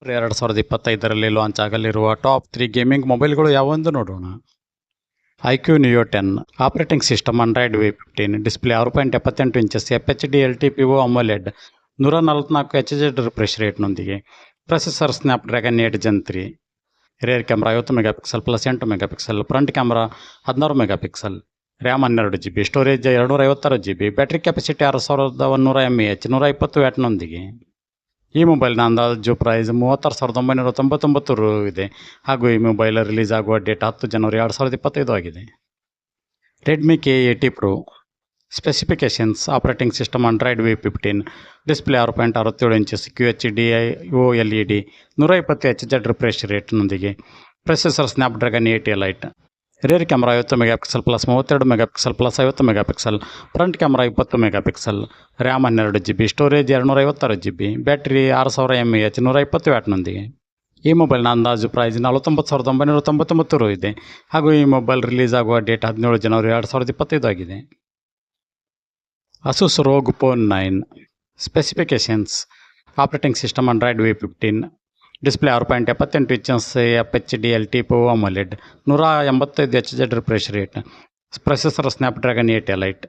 2025ರಲ್ಲಿ launch ಆಗಲಿರುವ top 3 gaming ಮೊಬೈಲ್ಗಳು ಯಾವುವೆಂದು ನೋಡೋಣ. iQOO Neo 10 operating system android V15, display 6.78 inches FHD LTPO AMOLED 144 HZ refresh ರೇಟ್ನೊಂದಿಗೆ, processor snapdragon 8 Gen 3, rear camera 50 megapixel plus 8 megapixel, front camera 16 megapixel, RAM 12 GB, storage 256 GB, battery capacity 6100 mAh 120 ವ್ಯಾಟ್ನೊಂದಿಗೆ. ಈ ಮೊಬೈಲ್ನ ಅಂದಾಜು price 36,999 ರು ಇದೆ ಹಾಗೂ ಈ mobile release ಆಗುವ ಡೇಟ್ 10 ಜನವರಿ 2025 ಆಗಿದೆ. Redmi K80 Pro specifications: operating system android V15, display 6.67 inches QHD OLED 120 HZ refresh ರೇಟ್ನೊಂದಿಗೆ, processor snapdragon 8 Elite, rear camera 50 megapixel plus 32 megapixel plus 50 megapixel, front camera 20 megapixel, RAM 12 GB, storage 256 GB, battery 6000 mAh 120 ವ್ಯಾಟ್ನೊಂದಿಗೆ. ಈ ಮೊಬೈಲ್ನ ಅಂದಾಜು price 49,999 ರು ಇದೆ ಹಾಗೂ ಈ mobile release ಆಗುವ ಡೇಟ್ 17 ಜನವರಿ 2025 ಆಗಿದೆ. Asus ROG Phone 9 specifications: operating system android V15, display 6.78 inches FHD LTPO AMOLED 185 HZ refresh rate, processor snapdragon 8 Elite,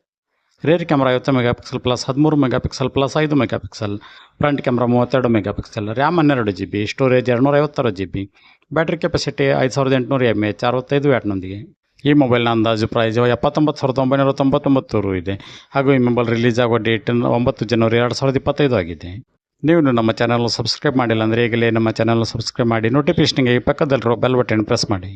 rear camera 50 megapixel plus 13 megapixel plus 5 megapixel, front camera 32 megapixel, RAM 12 GB, storage 256 GB, battery capacity 5800 mAh 65 ವ್ಯಾಟ್ನೊಂದಿಗೆ. ಈ ಮೊಬೈಲ್ನ ಅಂದಾಜು price 79,999 ರು ಇದೆ ಹಾಗೂ ಈ mobile release ಆಗುವ date 9 ಜನವರಿ 2025 ಆಗಿದೆ. ನೀವು ನಮ್ಮ ಚಾನಲ್ ಸಬ್ಸ್ಕ್ರೈಬ್ ಮಾಡಿಲ್ಲ ಅಂದರೆ ಈಗಲೇ ನಮ್ಮ ಚಾನಲ್ ಸಬ್ಸ್ಕ್ರೈಬ್ ಮಾಡಿ, ನೋಟಿಫಿಕೇಷನ್ಗೆ ಪಕ್ಕದಲ್ಲಿರೋ ಬೆಲ್ ಬಟನ್ ಪ್ರೆಸ್ ಮಾಡಿ.